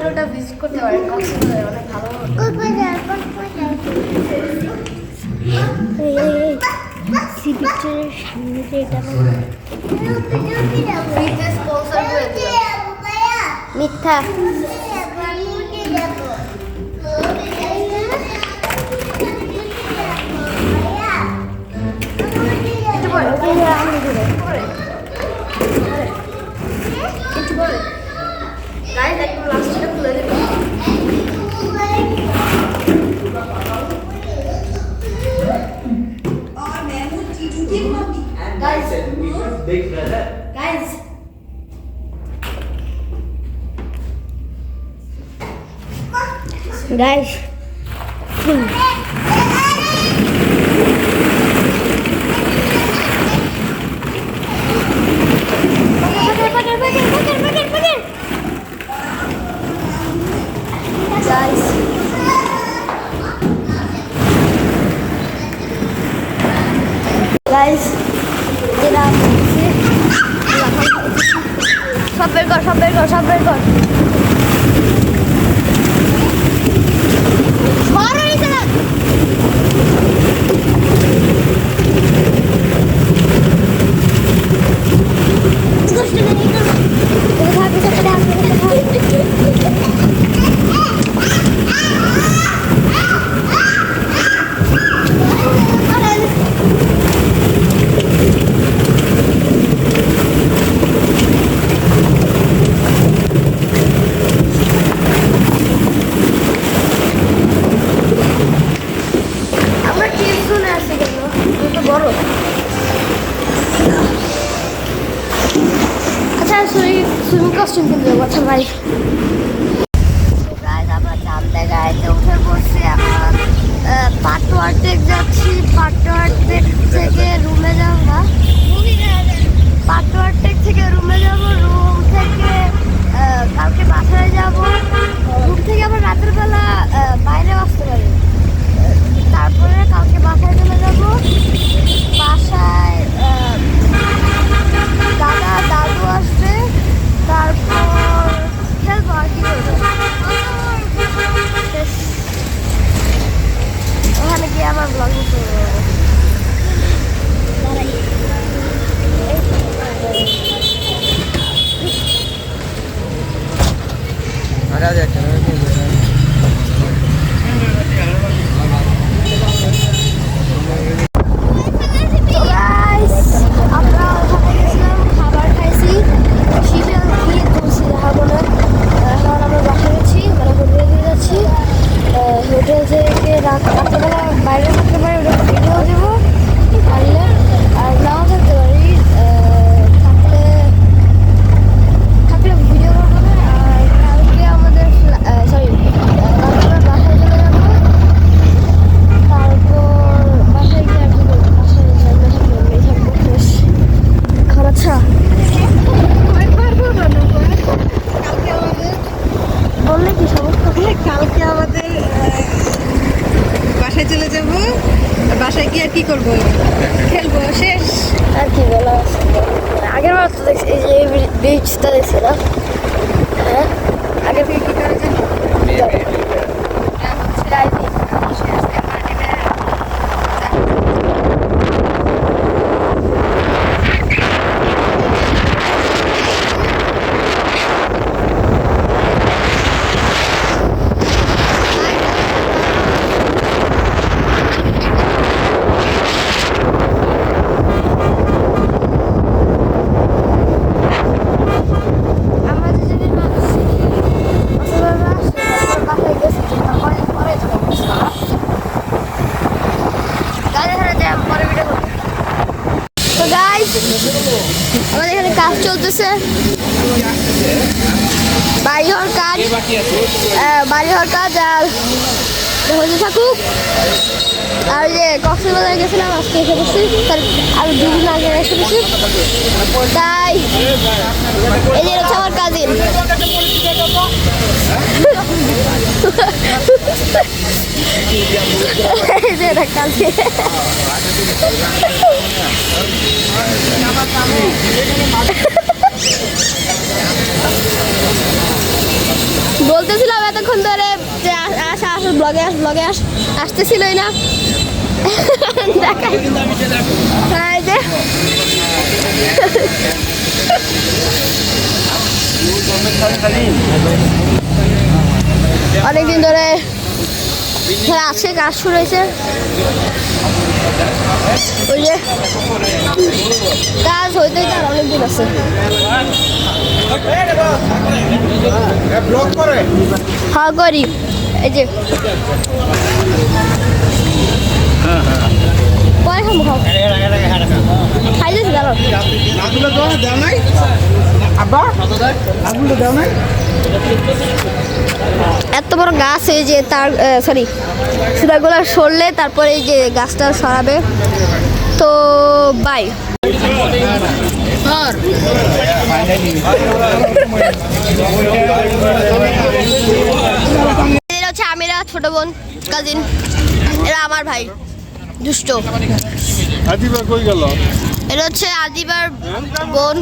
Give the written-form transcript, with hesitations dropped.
আমাদের ওটা ভিজিট করতে পারেন, কক্সবাজারে অনেক ভালো। সি বিচের সামনে যে এটা মিথ্যা। Guys, guys, যেটা সব বের কর, সব বের কর, সব বের কর। সুইমিং কস্টিউম কিনতে যাবো। আচ্ছা ভাই, আমরা জানতে গাড়িতে উঠে পড়ছি। এখন পাটোয়ার টেক যাচ্ছি। পাটোয়ার টেক থেকে রুমে যাবো। পাটোয়ার টেক থেকে রুমে যাবো। রুম থেকে কালকে বাসায় যাবো। রুম থেকে আবার রাতের বেলা বাইরে আসতে পারি। তারপরে কালকে বাসায় চলে যাবো। বাসায় দাদা দাদু আসবে। তারপর খেলবো আর কি করবো। ওখানে গিয়ে আমার ব্লগিং শুরু করবো। রাত্রেবেলা বাইরে থাকতে পারি, ওটা ভিডিও দেবো পারলে। আর নাও থাকতে পারি, থাকলে ভিডিও করবো না। আর কালকে আমাদের কালকে বাসায় চলে যাবো। তারপর বাসায় গিয়ে আর কি করবো, বাসায় থাকবো এখন। আচ্ছা বললে কি সমস্যা? কালকে আমাদের বাসায় চলে যাব। বাসায় গিয়ে কি করবো? খেলবো, শেষ। আর কি বলা, আগের বার তো দেখছি এই যে বিচটা দেখছিলাম। হ্যাঁ, আগের থেকে কি করে জানি আমাদের এখানে কাজ চলতেছে, বাড়ি হওয়ার কাজ। আর হতে থাকুক। আর যে কক্সবাজারে গেছিলাম, আজকে এসে বসছি। তার আর 2 দিন আগে এসে বসছি। তাই এই যে হচ্ছে আমার কাজিন। এই যে কাজিন। বলতেছিলাম এতক্ষণ ধরে যে আসা আস ব্লগে আসতেছিলই না। দেখাই হ্যাঁ এই যে অনেকদিন ধরে আজকে কাজ শুরু হয়েছে। ওই যে কাজ হইতে আর অনেকদিন আছে। হ্যাঁ করি এই যে পরে খাবো খাও খাই যাচ্ছি দাঁড়ো এত বড় গাছ এই যে তার সরি সুতাগুলো সরলে তারপরে এই যে গাছটা সরাবে তো বাই এরা হচ্ছে আমিরা ছোট বোন কাজিন এরা আমার ভাই দুষ্ট আদিবা কই গেল এটা হচ্ছে আদিবার বোন